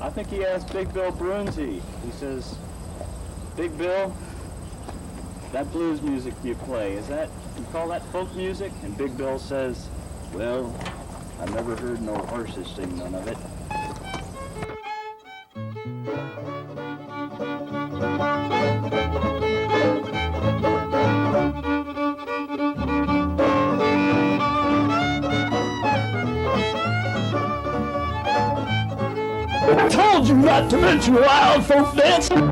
I think he asked Big Bill Brunsey. He says, Big Bill, that blues music you play, you call that folk music? And Big Bill says, well, I've never heard no horses sing none of it. I told you not to mention wild folk dancing.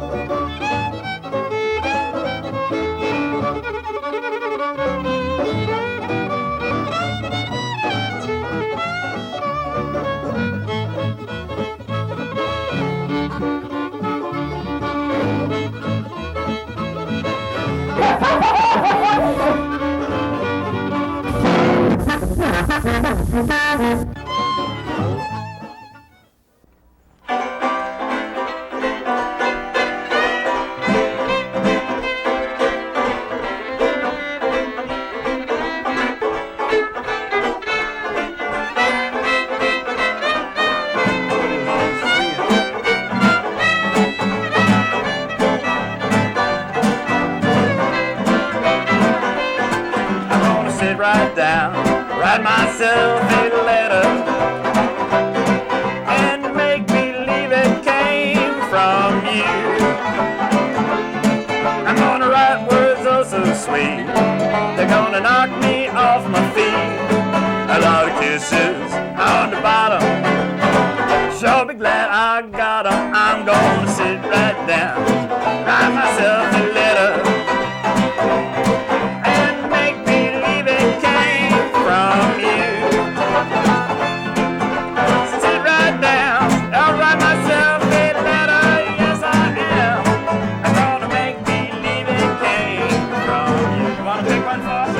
Write myself a letter and make believe it came from you. I'm gonna write words oh so sweet, they're gonna knock me off my feet. A lot of kisses on the bottom, sure be glad I got 'em. I'm gonna sit right down, write myself a letter and make believe it came from you. Sit right down, I'll write myself a letter, yes I am. I'm gonna make believe it came from you. You wanna pick one for us?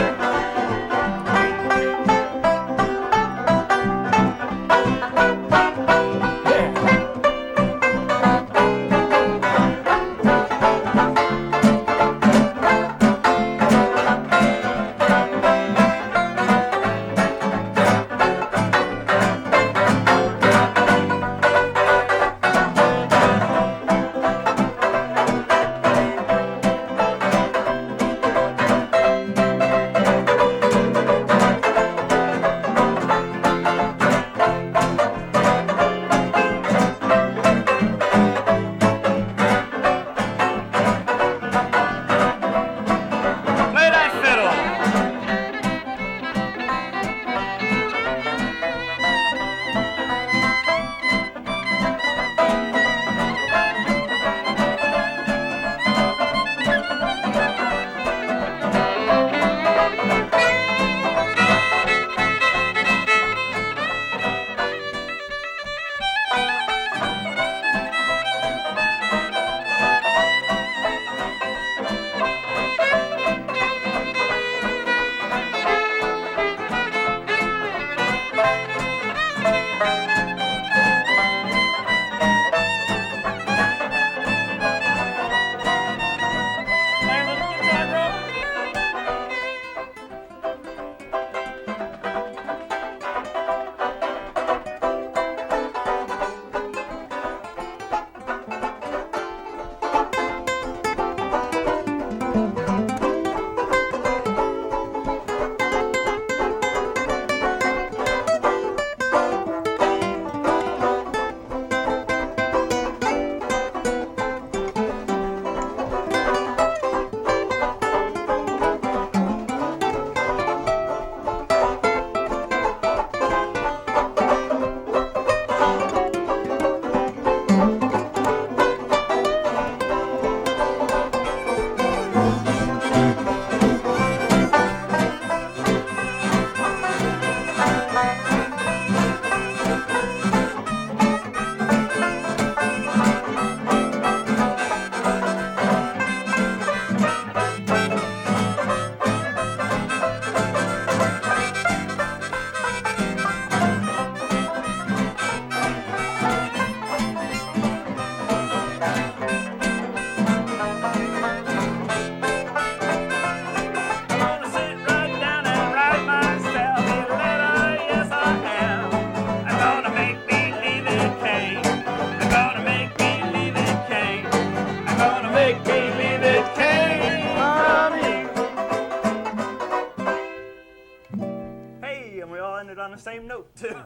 same note, too.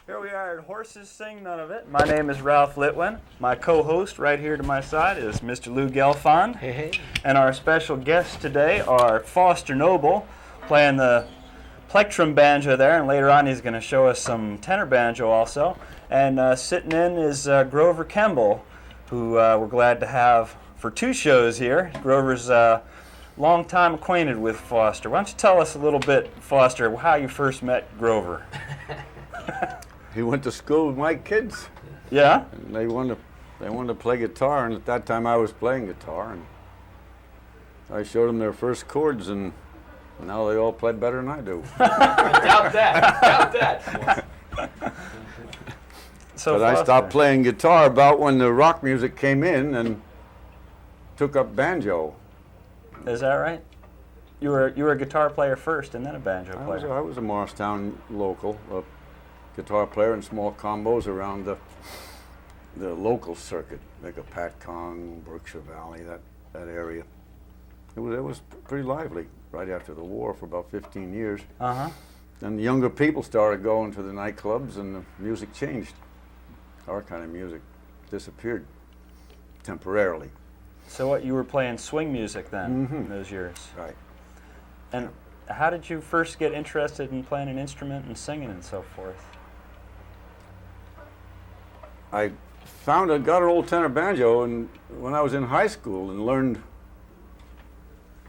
Here we are at Horses Sing None of It. My name is Ralph Litwin. My co-host right here to my side is Mr. Lou Gelfond. Hey, hey. And our special guests today are Foster Noble, playing the plectrum banjo there, and later on he's going to show us some tenor banjo also. And sitting in is Grover Kemble, who we're glad to have for 2 shows here. Grover's long time acquainted with Foster. Why don't you tell us a little bit, Foster, how you first met Grover? He went to school with my kids. Yeah? And they wanted to play guitar, and at that time I was playing guitar, and I showed them their first chords, and now they all play better than I do. Doubt that. Doubt that. So But I Foster, stopped playing guitar about when the rock music came in and took up banjo. Is that right? You were a guitar player first and then a banjo player. I was a Morristown local, a guitar player in small combos around the local circuit, like a Patcong, Berkshire Valley, that area. It was pretty lively right after the war for about 15 years. Uh-huh. And the younger people started going to the nightclubs, and the music changed. Our kind of music disappeared temporarily. So what, you were playing swing music then in those years? Right. And how did you first get interested in playing an instrument and singing and so forth? I got an old tenor banjo and when I was in high school, and learned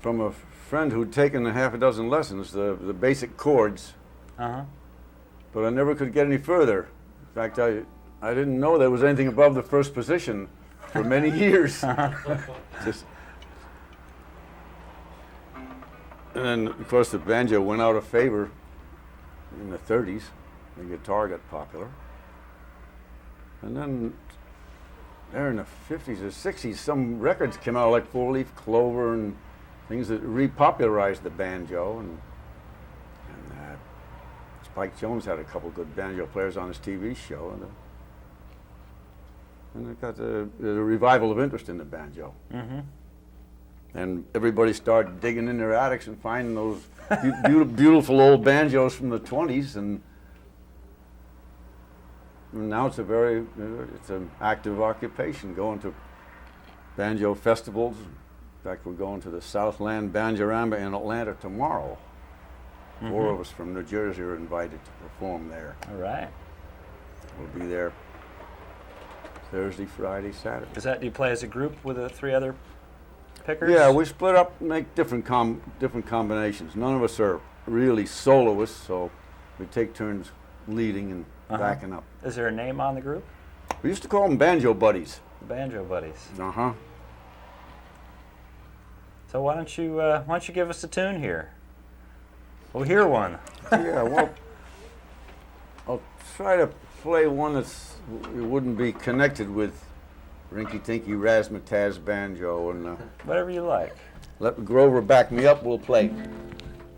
from a friend who'd taken a half a dozen lessons, the basic chords, Uh-huh. but I never could get any further. In fact, I didn't know there was anything above the first position for many years. Just, and then, of course, the banjo went out of favor in the 30s. The guitar got popular. And then, there in the 50s or 60s, some records came out like Four Leaf Clover and things that repopularized the banjo. And Spike Jones had a couple good banjo players on his TV show. And it got a revival of interest in the banjo. Mm-hmm. And everybody started digging in their attics and finding those beautiful old banjos from the 20s. And now it's it's an active occupation, going to banjo festivals. In fact, we're going to the Southland Banjorama in Atlanta tomorrow. 4 of us from New Jersey are invited to perform there. All right. We'll be there Thursday, Friday, Saturday. Do you play as a group with the 3 other pickers? Yeah, we split up and make different combinations. None of us are really soloists, so we take turns leading and backing up. Is there a name on the group? We used to call them banjo buddies. The Banjo Buddies. Uh-huh. So why don't you give us a tune here? We'll hear one. Yeah, well, I'll try to play one it wouldn't be connected with rinky-tinky razzmatazz banjo, and Whatever you like. let Grover back me up. We'll play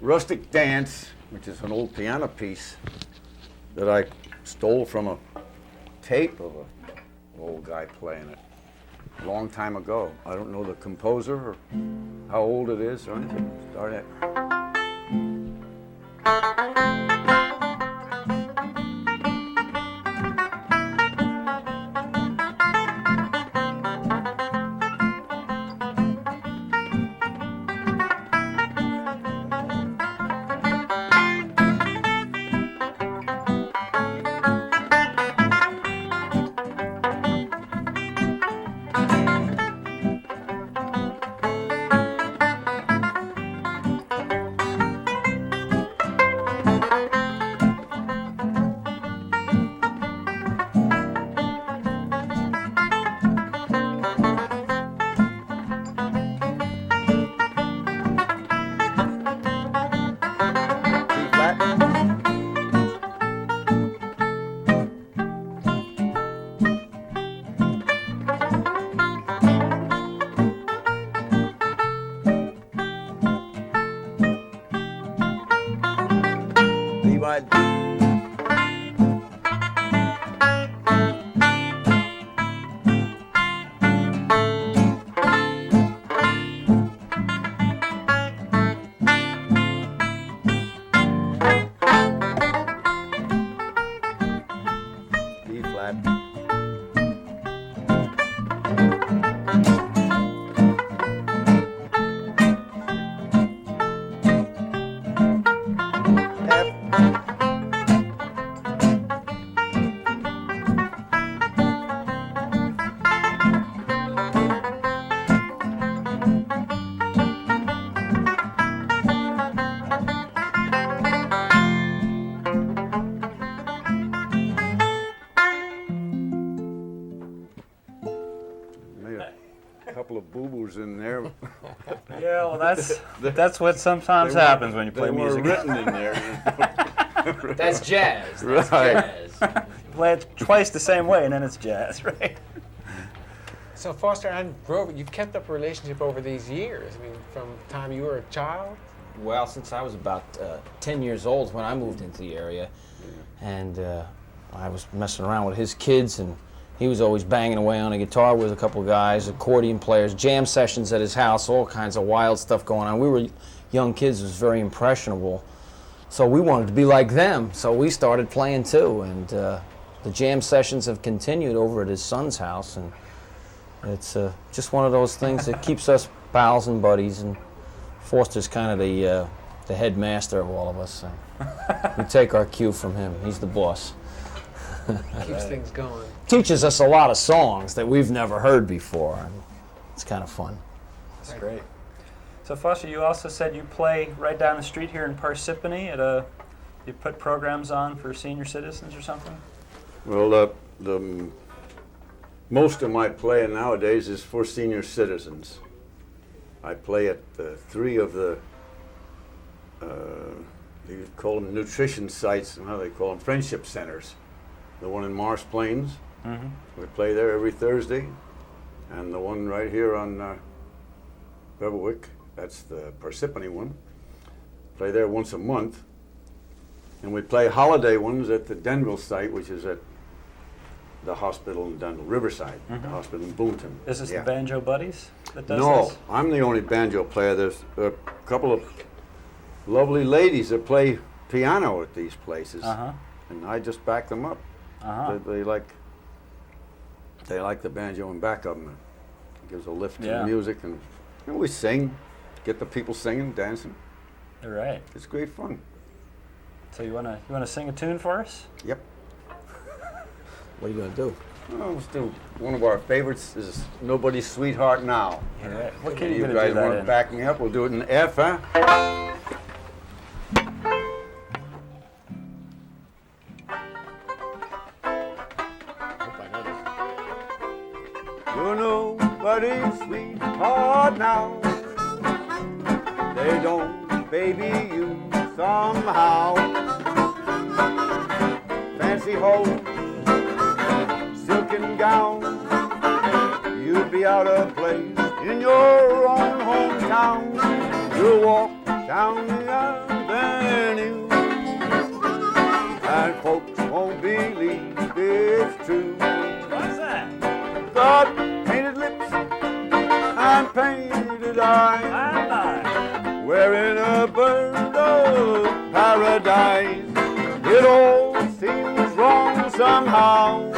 Rustic Dance, which is an old piano piece that I stole from a tape of an old guy playing it a long time ago. I don't know the composer or how old it is or anything. Start at. of boo-boos in there. Yeah, well, that's what sometimes happens when you play they music. They were written in there. That's jazz. That's Right. jazz. Play it twice the same way, and then it's jazz, right? So Foster and Grover, you've kept up a relationship over these years. I mean, from the time you were a child. Well, since I was about 10 years old when I moved into the area, and I was messing around with his kids, and he was always banging away on a guitar with a couple guys, accordion players, jam sessions at his house, all kinds of wild stuff going on. We were young kids, it was very impressionable, so we wanted to be like them, so we started playing too, and the jam sessions have continued over at his son's house, and it's just one of those things that keeps us pals and buddies, and Foster's kind of the headmaster of all of us. So we take our cue from him. He's the boss. Keeps things going. Teaches us a lot of songs that we've never heard before. And it's kind of fun. That's great. So Foster, you also said you play right down the street here in Parsippany at you put programs on for senior citizens or something? Well, most of my playing nowadays is for senior citizens. I play at three of the, you call them nutrition sites, and how they call them, friendship centers. The one in Marsh Plains, we play there every Thursday, and the one right here on Beverwick, that's the Parsippany one. Play there once a month, and we play holiday ones at the Denville site, which is at the hospital in Denville, Riverside, the hospital in Boonton. Is this the Banjo Buddies that does No, this? I'm the only banjo player. There's a couple of lovely ladies that play piano at these places, and I just back them up. They like the banjo and back of them. It gives a lift to the music, and we sing, get the people singing, dancing. All right. It's great fun. So you wanna sing a tune for us? Yep. What are you going to do? Well, let's do one of our favorites is Nobody's Sweetheart Now. All right. What key are you You gonna guys do that want to in? back me up? We'll do it in F, huh? You're nobody's sweetheart now. They don't baby you somehow. Fancy hose, silken gown, you'd be out of place in your own hometown. You'll walk down the avenue, and folks won't believe it's true. What's that? Got painted lips and painted eyes, wearing a bird of paradise. It all seems wrong somehow,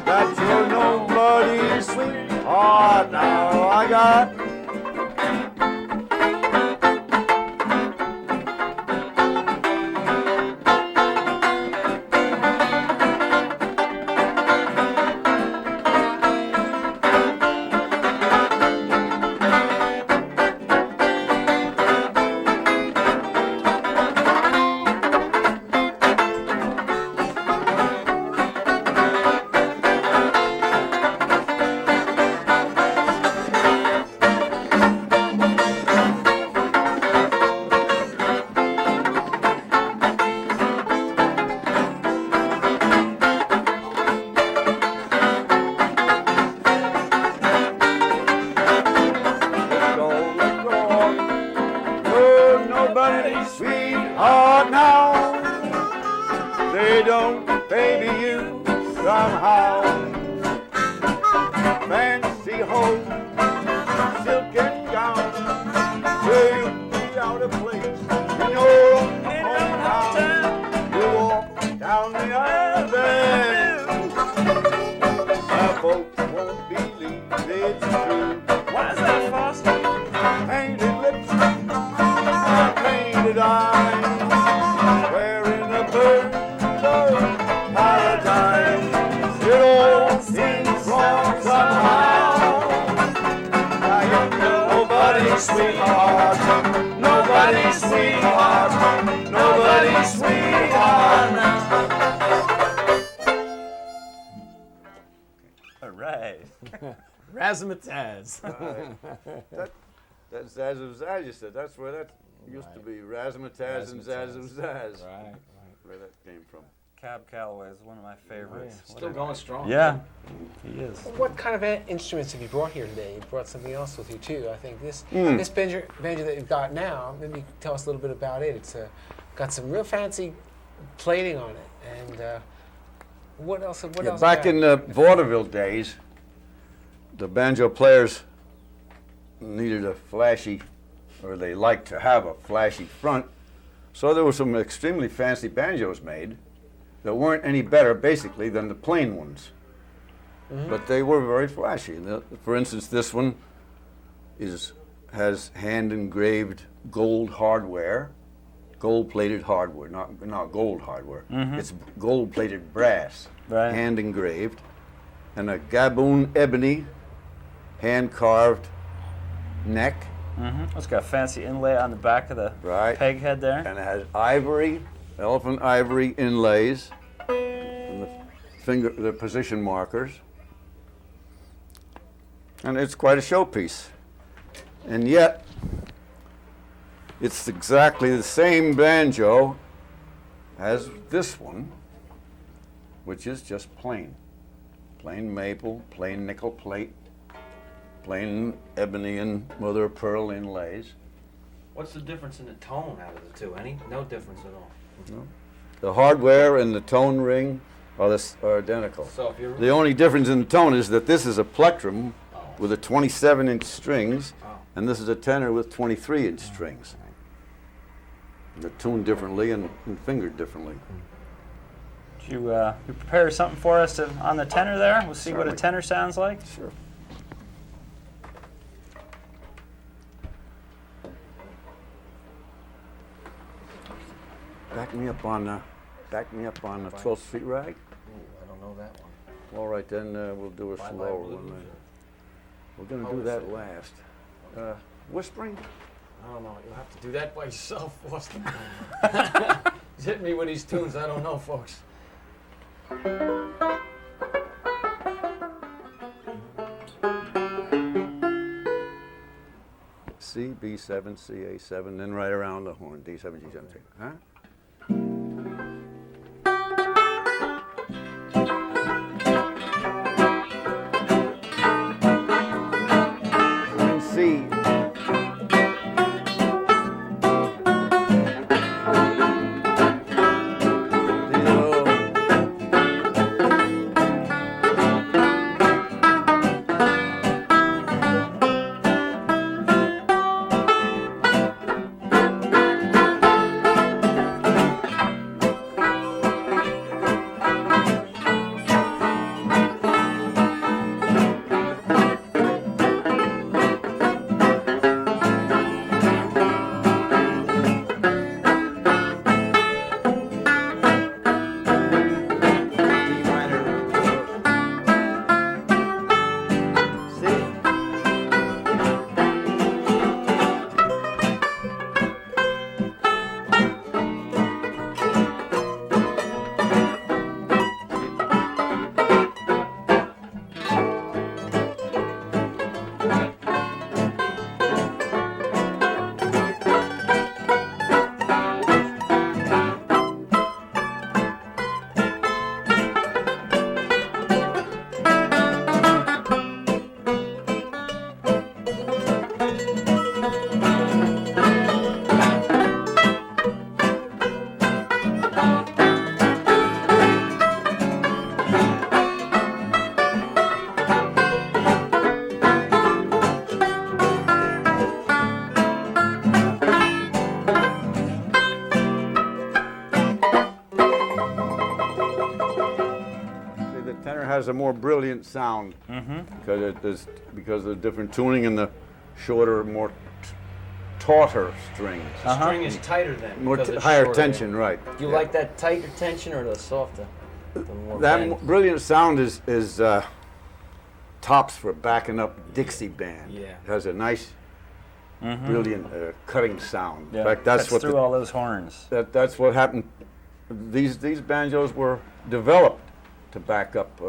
that you're nobody's sweetheart now. I got nobody's sweetheart now. They don't baby you somehow. Fancy hose, silken gown, where you'll be out of place in your own hometown. You walk down the avenue, and folks won't believe it's true. What is that, Foster? Painted lips, painted eyes, wearing a bird of paradise. It all seems wrong somehow. I am nobody's sweetheart, nobody's sweetheart, nobody's sweetheart now. All right. Razzmatazz. That's Zaz, you said. That's where that used to be. Razzmatazz and Zaz. Right. Where that came from. Cab Calloway is one of my favorites. Still going strong. Yeah, he is. What kind of instruments have you brought here today? You brought something else with you too. I think this banjo that you've got now. Maybe tell us a little bit about it. It's got some real fancy plating on it. And what else? What else? Back in the vaudeville days, the banjo players needed a flashy, or they liked to have a flashy front. So there were some extremely fancy banjos made that weren't any better, basically, than the plain ones. But they were very flashy. For instance, this one has hand-engraved gold hardware, gold-plated hardware, not gold hardware. It's gold-plated brass, Right. hand-engraved, and a Gaboon ebony, hand-carved neck. It's got a fancy inlay on the back of the Right. peg head there. And it has ivory, elephant ivory inlays, and the position markers. And it's quite a showpiece. And yet, it's exactly the same banjo as this one, which is just plain. Plain maple, plain nickel plate, plain ebony and mother of pearl inlays. What's the difference in the tone out of the two? Any? No difference at all. The hardware and the tone ring are identical. So if you're The only difference in the tone is that this is a plectrum with a 27-inch strings, and this is a tenor with 23-inch strings. They're tuned differently and fingered differently. You prepare something for us on the tenor there? We'll see what a Certainly. tenor sounds like. Sure. Back me up on the 12th Street rag. I don't know that one. All right, then we'll do a Bye-bye slower blues. one. We're going to How do is that it? last. Whispering? I don't know. You'll have to do that by yourself, Foster. He's hitting me with these tunes. I don't know, folks. C, B7, C, A7, then right around the horn, D7, G7, C. Huh? And C. Has a more brilliant sound because of the different tuning and the shorter, more tauter strings. The string is tighter then. More because it's higher shorter. tension, right? Do you like that tighter tension or the softer? The more That bend? brilliant sound is tops for backing up Dixie band. Yeah. It has a nice, brilliant cutting sound. Yeah, In fact, that's cuts what through all those horns. that's what happened. These banjos were developed to back up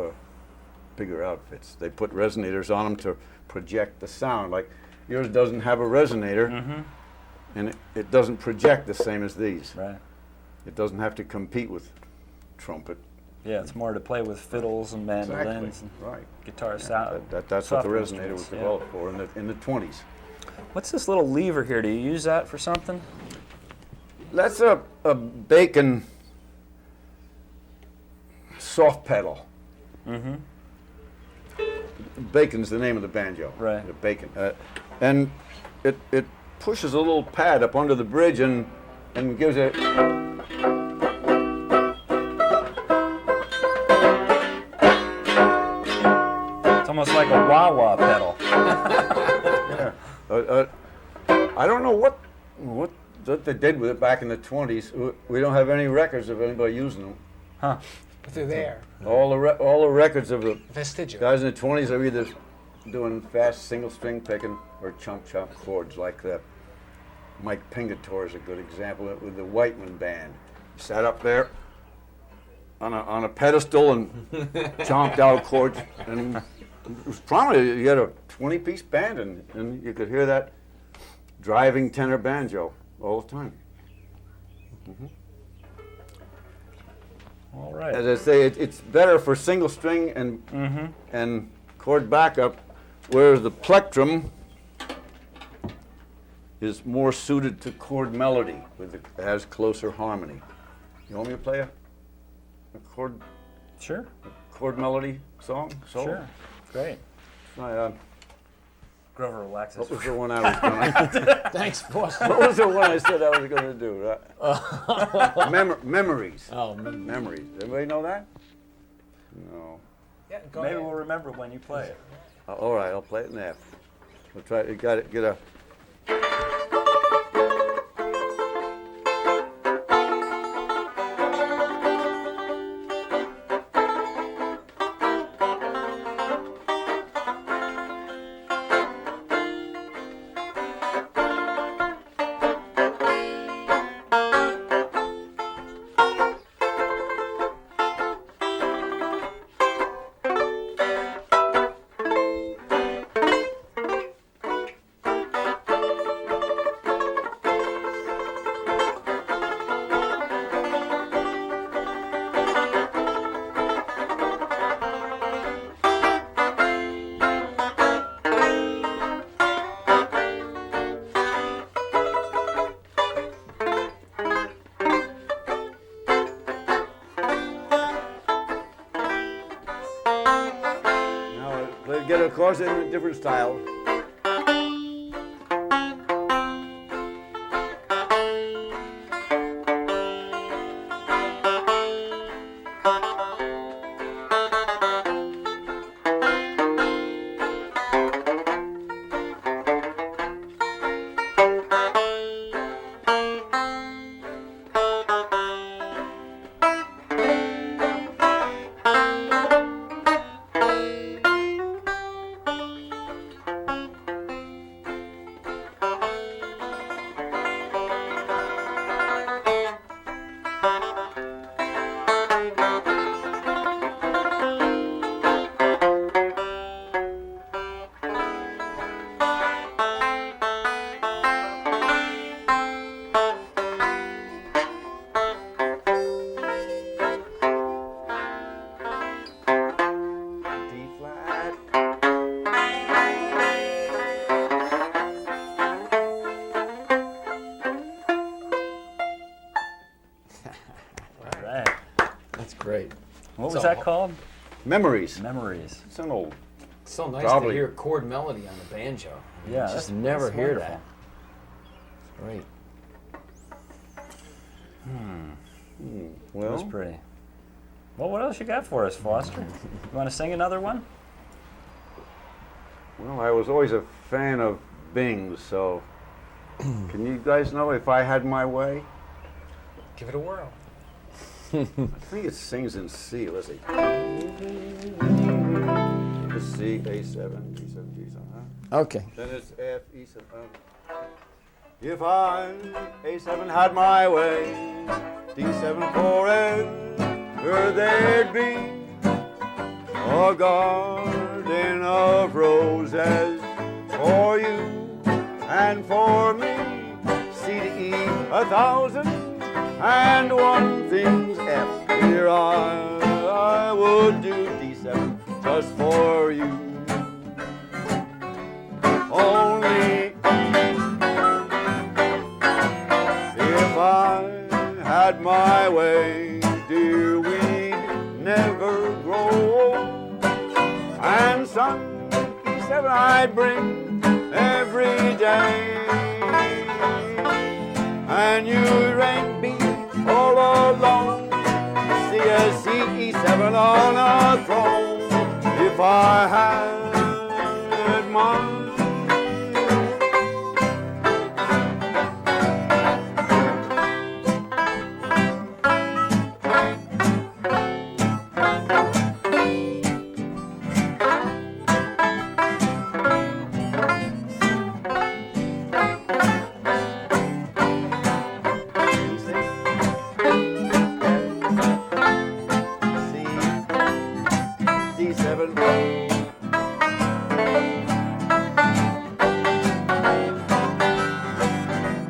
bigger outfits. They put resonators on them to project the sound. Like yours doesn't have a resonator, and it doesn't project the same as these. Right. It doesn't have to compete with trumpet. Yeah, it's more to play with fiddles and mandolins Exactly. and Right. guitar sound. That's what the softer resonator instruments, was yeah. developed for in the 20s. What's this little lever here? Do you use that for something? That's a bacon soft pedal. Bacon's the name of the banjo. Right. The bacon. And it pushes a little pad up under the bridge and gives it. It's almost like a wah-wah pedal. Yeah. I don't know what they did with it back in the 20s. We don't have any records of anybody using them. Huh. But they're there. All the records of the Vestigial. guys in the 20s are either doing fast single string picking or chump chords like that. Mike Pingatore is a good example with the Whiteman band. He sat up there on a pedestal and chomped out chords, and it was prominent. He had a 20-piece band, and you could hear that driving tenor banjo all the time. All right. As I say, it's better for single string and chord backup, whereas the plectrum is more suited to chord melody, has closer harmony. You want me to play a chord Sure. melody song? Sure. Great. Grover relaxes. What was the one I was going to? Thanks, boss. What was the one I said I was going to do? Memories. Oh, Memories. Everybody know that? No. Yeah, go Maybe ahead. we'll remember when you play it. All right, I'll play it in F. We'll try. You got it. Get a. Get a chorus in a different style. Right. that's great. What So- was that called? Memories. Memories. It's an old. It's so nice Probably. to hear chord melody on the banjo. I mean, Yeah, you just that's- never that's hear wonderful. that. It's great. Well, That's pretty. Well, what else you got for us, Foster? You want to sing another one? well, I was always a fan of Bing's, so can you guys know if I had my way? Give it a whirl. I think it sings in C. Let's see. It's C, A7, D7, G7, huh? Okay. Then it's F, E7. If I, A7, had my way, D7 forever there'd be a a garden of roses for you and for me. C to E, 1,001 things. F, here I would do D7 just for you. Only if I had my way, dear, we'd never grow old. And some E7 I'd bring every day. And you'd rank me all alone, C, E7 on a throne. If I had mine.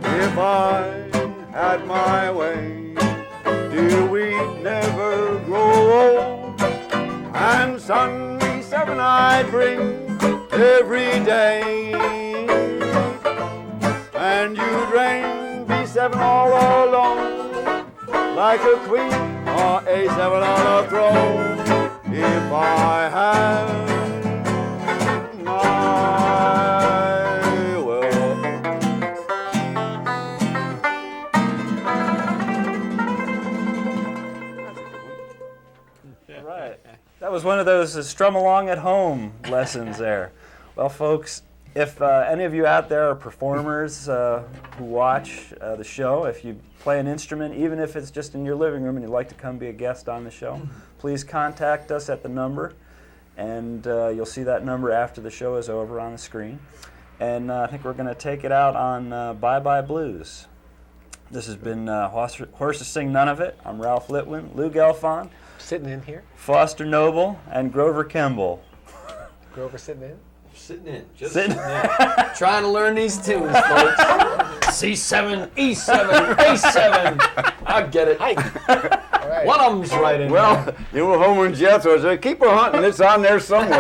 If I had my way, dear, we'd never grow old. And sun E7 I'd bring every day. And you'd reign B7 all alone, like a queen or A7 on a throne. If I had my will. Right. That was one of those strum along at home lessons there. Well, folks, if any of you out there are performers who watch the show, if you play an instrument, even if it's just in your living room and you'd like to come be a guest on the show, please contact us at the number, and you'll see that number after the show is over on the screen. And I think we're going to take it out on Bye Bye Blues. This has been Horses Sing None of It. I'm Ralph Litwin, Lou Gelfond, Sitting in here. Foster Noble, and Grover Kemble. Grover sitting in. Sitting in, just Sitting- sitting in. Trying to learn these tunes, folks. C7, E7, A7. I get it. All right. One of them's right in Well, you were Homer and Jethro. So keep her hunting. It's on there somewhere.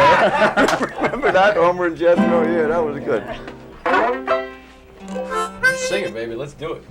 Remember that, Homer and Jethro? Yeah, that was good. there. Sing it, baby. Let's do it.